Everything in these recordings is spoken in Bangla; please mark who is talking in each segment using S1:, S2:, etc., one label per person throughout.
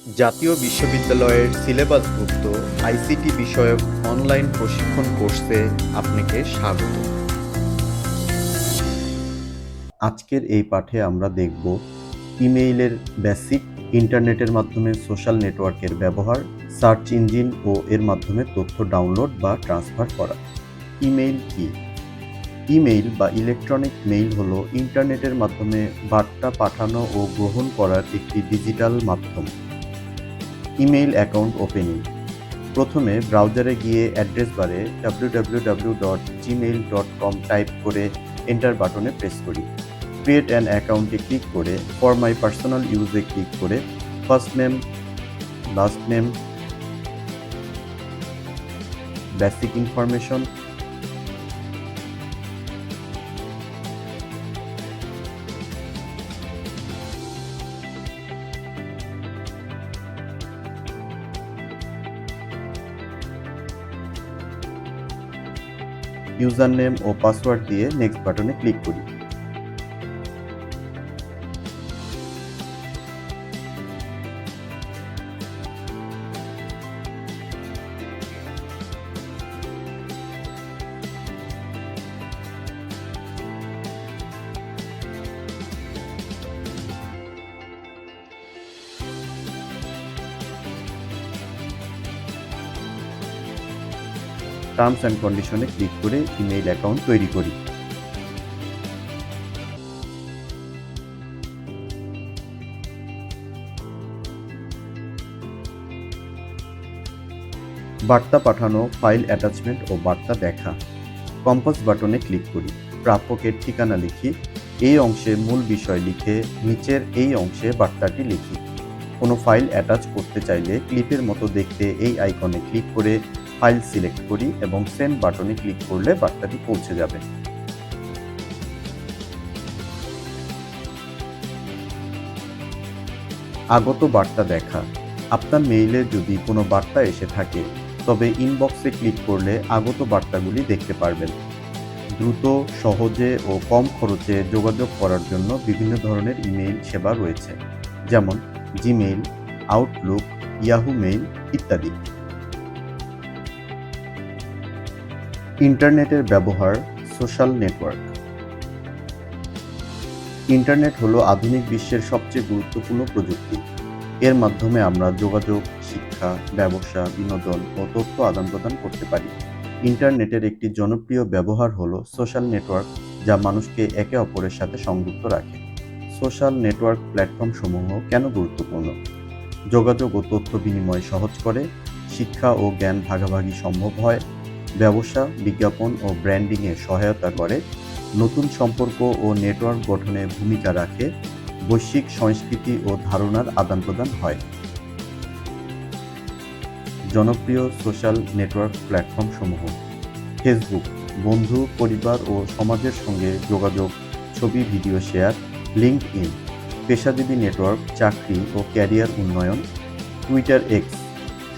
S1: জাতীয় বিশ্ববিদ্যালয়ের সিলেবাসভুক্ত আইসিটি বিষয়ক অনলাইন প্রশিক্ষণ কোর্সে আপনাকে স্বাগত। আজকের এই পাঠে আমরা দেখব ইমেইলের বেসিক, ইন্টারনেটের মাধ্যমে সোশ্যাল নেটওয়ার্কের ব্যবহার, সার্চ ইঞ্জিন ও এর মাধ্যমে তথ্য ডাউনলোড বা ট্রান্সফার করা। ইমেইল কি? ইমেইল বা ইলেকট্রনিক মেইল হলো ইন্টারনেটের মাধ্যমে বার্তা পাঠানো ও গ্রহণ করার একটি ডিজিটাল মাধ্যম। Email account opening. প্রথমে ব্রাউজারে গিয়ে অ্যাড্রেস বারে www.gmail.com টাইপ করে এন্টার বাটনে প্রেস করি। ক্রিয়েট অ্যান অ্যাকাউন্টে ক্লিক করে ফর মাই পার্সোনাল ইউজে ক্লিক করে first name, last name, basic information, username ও পাসওয়ার্ড দিয়ে নেক্সট বাটনে ক্লিক করি। টার্মস অ্যান্ড কন্ডিশনে ক্লিক করে ইমেইল অ্যাকাউন্ট তৈরি করি। বার্তা পাঠানো, ফাইল অ্যাটাচমেন্ট ও বার্তা দেখা। কম্পাস বাটনে ক্লিক করি। প্রাপকের ঠিকানা লিখি। এই অংশে মূল বিষয় লিখে নিচের এই অংশে বার্তাটি লিখি। কোনো ফাইল অ্যাটাচ করতে চাইলে ক্লিপের মতো দেখতে এই আইকনে ক্লিক করে ফাইল সিলেক্ট করি এবং সেন্ড বাটনে ক্লিক করলে বার্তাটি পৌঁছে যাবে। আগত বার্তা দেখা। আপনার মেইলে যদি কোনো বার্তা এসে থাকে তবে ইনবক্সে ক্লিক করলে আগত বার্তাগুলি দেখতে পারবেন। দ্রুত, সহজে ও কম খরচে যোগাযোগ করার জন্য বিভিন্ন ধরনের ইমেইল সেবা রয়েছে, যেমন জিমেইল, আউটলুক, ইয়াহু মেইল ইত্যাদি। ইন্টারনেটের ব্যবহার, সোশ্যাল নেটওয়ার্ক। ইন্টারনেট হলো আধুনিক বিশ্বের সবচেয়ে গুরুত্বপূর্ণ প্রযুক্তি। এর মাধ্যমে আমরা যোগাযোগ, শিক্ষা, ব্যবসা, বিনোদন ও তথ্য আদান-প্রদান করতে পারি। ইন্টারনেটের একটি জনপ্রিয় ব্যবহার হলো সোশ্যাল নেটওয়ার্ক, যা মানুষকে একে অপরের সাথে সংযুক্ত রাখে। সোশ্যাল নেটওয়ার্ক প্ল্যাটফর্মসমূহ কেন গুরুত্বপূর্ণ? যোগাযোগ ও তথ্য বিনিময় সহজ করে, শিক্ষা ও জ্ঞান ভাগাভাগি সম্ভব হয়, ব্যবসা, বিজ্ঞাপন ও ব্র্যান্ডিংয়ে সহায়তা করে, নতুন সম্পর্ক ও নেটওয়ার্ক গঠনে ভূমিকা রাখে, বৈশ্বিক সংস্কৃতি ও ধারণার আদান-প্রদান হয়। জনপ্রিয় সোশ্যাল নেটওয়ার্ক প্ল্যাটফর্মসমূহ: ফেসবুক, বন্ধু, পরিবার ও সমাজের সঙ্গে যোগাযোগ, ছবি, ভিডিও শেয়ার। লিঙ্কডইন, পেশাজীবী নেটওয়ার্ক, চাকরি ও ক্যারিয়ার উন্নয়ন। টুইটার এক্স,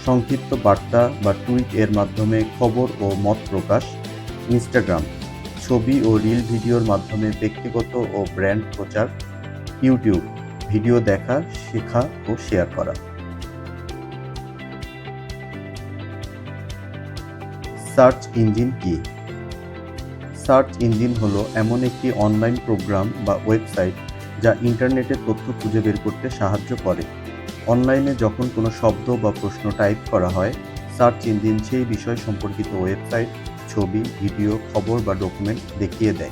S1: সংক্ষিপ্ত বার্তা বা টুইট এর মাধ্যমে খবর ও মত প্রকাশ। ইনস্টাগ্রাম, ছবি ও রিল ভিডিওর মাধ্যমে ব্যক্তিগত ও ব্র্যান্ড প্রচার। ইউটিউব, ভিডিও দেখা, শেখা ও শেয়ার করা। সার্চ ইঞ্জিন কি? সার্চ ইঞ্জিন হলো এমন একটি অনলাইন প্রোগ্রাম বা ওয়েবসাইট যা ইন্টারনেটে তথ্য খুঁজে বের করতে সাহায্য করে। অনলাইনে যখন কোনো শব্দ বা প্রশ্ন টাইপ করা হয়, সার্চ ইঞ্জিন সেই বিষয় সম্পর্কিত ওয়েবসাইট, ছবি, ভিডিও, খবর বা ডকুমেন্ট দেখিয়ে দেয়।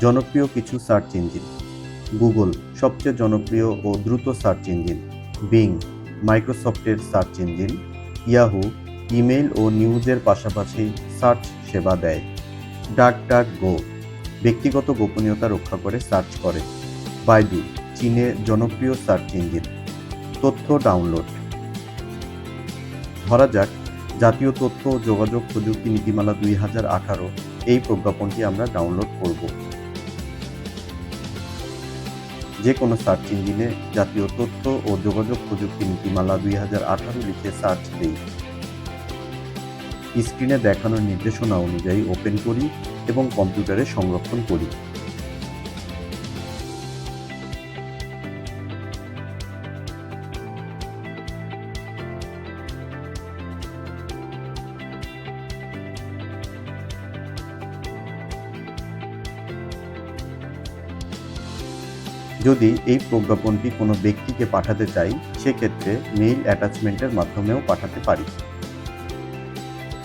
S1: জনপ্রিয় কিছু সার্চ ইঞ্জিন: গুগল, সবচেয়ে জনপ্রিয় ও দ্রুত সার্চ ইঞ্জিন। বিং, মাইক্রোসফটের সার্চ ইঞ্জিন। ইয়াহু, ইমেইল ও নিউজের পাশাপাশি সার্চ সেবা দেয়। ডাকডাকগো, ব্যক্তিগত গোপনীয়তা রক্ষা করে সার্চ করে। বাইডু, চীনে জনপ্রিয় সার্চ ইঞ্জিন। তথ্য ডাউনলোড। ধরা যাক, জাতীয় তথ্য ও যোগাযোগ প্রযুক্তি নীতিমালা 2018 এই প্রজ্ঞাপনটি আমরা ডাউনলোড করব। যে কোনো সার্চ ইঞ্জিনে জাতীয় তথ্য ও যোগাযোগ প্রযুক্তি নীতিমালা 2018 লিখে সার্চ দিই। স্ক্রিনে দেখানো নির্দেশনা অনুযায়ী ওপেন করি এবং কম্পিউটারে সংরক্ষণ করি। যদি এই প্রজ্ঞাপনটি কোনো ব্যক্তিকে পাঠাতে চাই, সেক্ষেত্রে মেইল অ্যাটাচমেন্টের মাধ্যমেও পাঠাতে পারি।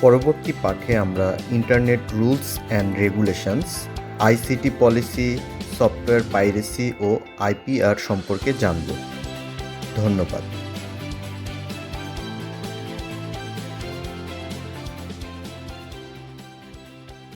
S1: পরবর্তী পাঠে আমরা internet rules and regulations, ICT policy, software piracy ও আইপিআর সম্পর্কে জানব। ধন্যবাদ।